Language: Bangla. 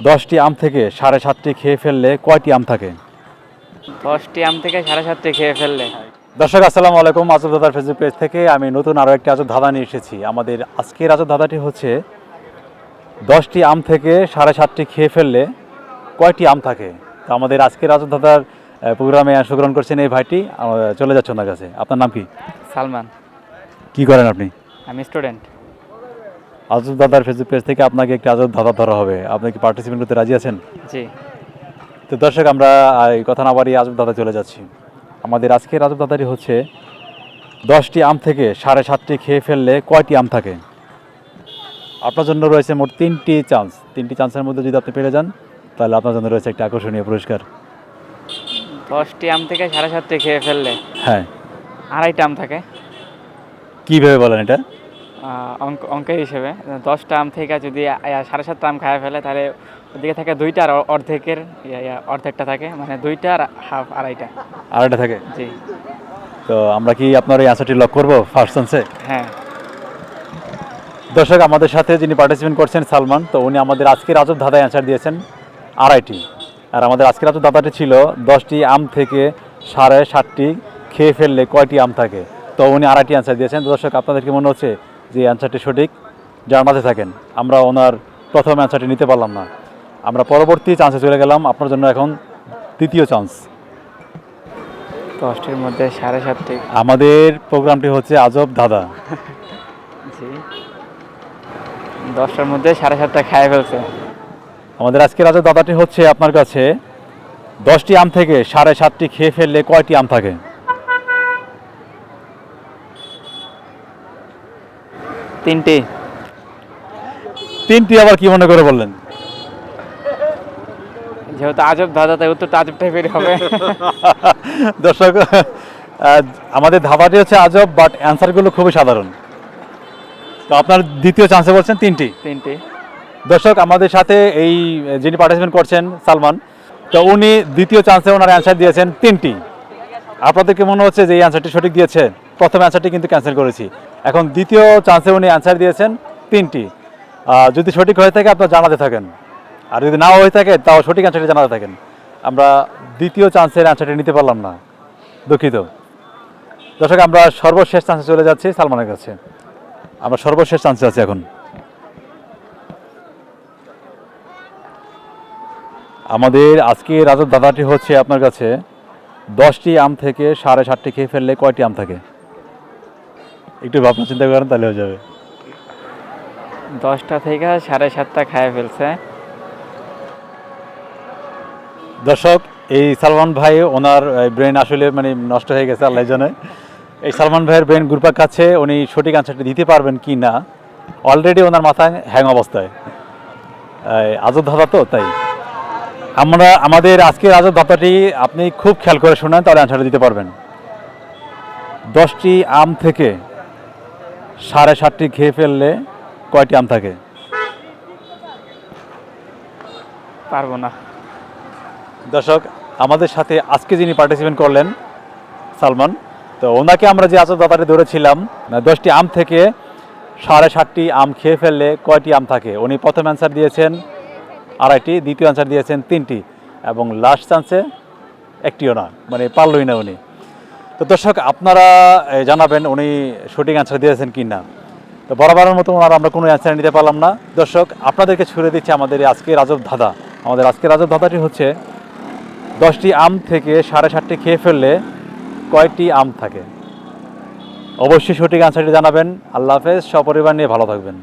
10টি আম থেকে 7.5টি খেয়ে ফেললে কয়টি আম থাকে? 10টি আম থেকে 7.5টি খেয়ে ফেললে। দর্শক আসসালামু আলাইকুম, আজব দাদার ফেসবুক পেজ থেকে আমি নতুন আরও একটি আজব ধাঁধা নিয়ে এসেছি। আমাদের আজকের আজব ধাঁধাটি হচ্ছে 10টি আম থেকে 7.5টি খেয়ে ফেললে কয়টি আম থাকে। তো আমাদের আজকের আজব ধাঁধার প্রোগ্রামে অংশগ্রহণ করছেন এই ভাইটি। চলে যাচ্ছে ওনার কাছে। আপনার নাম কি? সালমান। কি করেন আপনি? আমি স্টুডেন্ট। আজব দাদার ফেসবুক পেজ থেকে আপনাকে একটি আজব ধাঁধা ধরা হবে। আপনি কি পার্টিসিপেট করতে রাজি আছেন? জি। তো দর্শক আমরা এই কথা না বাড়িয়ে আজব ধাঁধা চলে যাচ্ছি। আমাদের আজকের আজব ধাঁধাটি হচ্ছে 10টি আম থেকে 7.5টি খেয়ে ফেললে কয়টি আম থাকে। আপনার জন্য রয়েছে মোট 3টি চান্স। 3টি চান্সের মধ্যে যদি আপনি পেরে যান তাহলে আপনার জন্য রয়েছে একটি আকর্ষণীয় পুরস্কার। 10টি আম থেকে 7.5টি খেয়ে ফেললে হ্যাঁ, 2.5টা আম থাকে। কীভাবে বলেন এটা? অঙ্কের হিসেবে 10টা আম থেকে যদি 7.5টা আম খায় ফেলে তাহলে ওদিকে থাকে 2টা আর অর্ধেকের অর্ধেকটা থাকে, মানে 2টা আর হাফ 2.5টা। আরেকটা থাকে। জি। তো আমরা কি আপনার এই অ্যান্সারটি লক করবো ফার্স্ট চান্সে? হ্যাঁ। দর্শক আমাদের সাথে যিনি পার্টিসিপেট করছেন সালমান, তো উনি আমাদের আজকের আজব ধাঁধায় অ্যান্সার দিয়েছেন 2.5টি। আর আমাদের আজকের আজব ধাঁধাটি ছিল 10টি আম থেকে 7.5টি খেয়ে ফেললে কয়টি আম থাকে। তো উনি 2.5টি অ্যান্সার দিয়েছেন। দর্শক আপনাদের কি মনে হচ্ছে যে অ্যান্সারটি সঠিক? যার মাঝে থাকেন, আমরা ওনার প্রথম অ্যান্সারটি নিতে পারলাম না। আমরা পরবর্তী চান্সে চলে গেলাম। আপনার জন্য এখন তৃতীয় চান্স। 10টির মধ্যে 7.5টি। আমাদের প্রোগ্রামটি হচ্ছে আজব ধাঁধা। জি। 10টার মধ্যে 7.5টা খায় ফেলছে। আমাদের আজকের আজব ধাঁধাটি হচ্ছে আপনার কাছে 10টি আম থেকে 7.5টি খেয়ে ফেললে কয়টি আম থাকে। 3টি। 3টি আবার কি মনে করে বললেন? যেহেতু আজব ধাঁধা তাই উত্তরটা আজব টাইপের হবে। দর্শক আমাদের ধাঁধাটি হচ্ছে আজব, বাট অ্যান্সারগুলো খুবই সাধারণ। তো আপনার দ্বিতীয় চান্সে বলছেন 3টি। 3টি। দর্শক আমাদের সাথে এই যিনি পার্টিসিপেট করছেন সালমান, তো উনি দ্বিতীয় চান্সে ওনার অ্যান্সার দিয়েছেন 3টি। আপনাদেরকে মনে হচ্ছে যে এই অ্যান্সারটি সঠিক দিয়েছে? প্রথম অ্যান্সারটি কিন্তু ক্যান্সেল করেছি। এখন দ্বিতীয় চান্সে উনি অ্যান্সার দিয়েছেন 3টি। যদি সঠিক হয়ে থাকে আপনারা জানাতে থাকেন, আর যদি নাও হয়ে থাকে তাও সঠিক অ্যান্সারটি জানাতে থাকেন। আমরা দ্বিতীয় চান্সের অ্যান্সারটি নিতে পারলাম না, দুঃখিত। দর্শক আমরা সর্বশেষ চান্সে চলে যাচ্ছি সালমানের কাছে। আমরা সর্বশেষ চান্সে আছি এখন। আমাদের আজকের আজব ধাঁধাটি হচ্ছে আপনার কাছে 10টি আম থেকে 7.5টি খেয়ে ফেললে কয়টি আম থাকে। একটু ভাবনা চিন্তা করেন তাহলে হয়ে যাবে। 10টা থেকে 7.5টা খায় ফেলছে। দর্শক এই সালমান ভাই, ওনার ব্রেন আসলে মানে নষ্ট হয়ে গেছে, আল্লাহ জানে। এই সালমান ভাইয়ের ব্রেন ঘুরপাক খাচ্ছে, উনি সঠিক অ্যান্সারটি দিতে পারবেন কি না। অলরেডি ওনার মাথায় হ্যাং অবস্থায়। আজব ধাঁধা তো তাই। আমরা আমাদের আজকের আজব ধাঁধাটি আপনি খুব খেয়াল করে শোনেন তাহলে অ্যান্সারটা দিতে পারবেন। 10টি আম থেকে 7.5টি খেয়ে ফেললে কয়টি আম থাকে। পারবো না। দর্শক আমাদের সাথে আজকে যিনি পার্টিসিপেট করলেন সালমান, তো ওনাকে আমরা যে আজব ধাঁধাটি ধরেছিলাম 10টি আম থেকে 7.5টি আম খেয়ে ফেললে কয়টি আম থাকে, উনি প্রথম অ্যান্সার দিয়েছেন 2.5টি, দ্বিতীয় অ্যান্সার দিয়েছেন 3টি, এবং লাস্ট চান্সে একটিও না, মানে পারলই না উনি। তো দর্শক আপনারা জানাবেন উনি সঠিক অ্যান্সার দিয়েছেন কি না। তো বরাবরের মতো আমরা কোনো অ্যান্সার নিতে পারলাম না। দর্শক আপনাদেরকে ছুড়ে দিচ্ছে আমাদের আজকের আজব ধাঁধা। আমাদের আজকের আজব ধাঁধাটি হচ্ছে 10টি আম থেকে 7.5টি খেয়ে ফেললে কয়টি আম থাকে। অবশ্যই সঠিক অ্যান্সারটি জানাবেন। আল্লাহ হাফেজ, সপরিবার নিয়ে ভালো থাকবেন।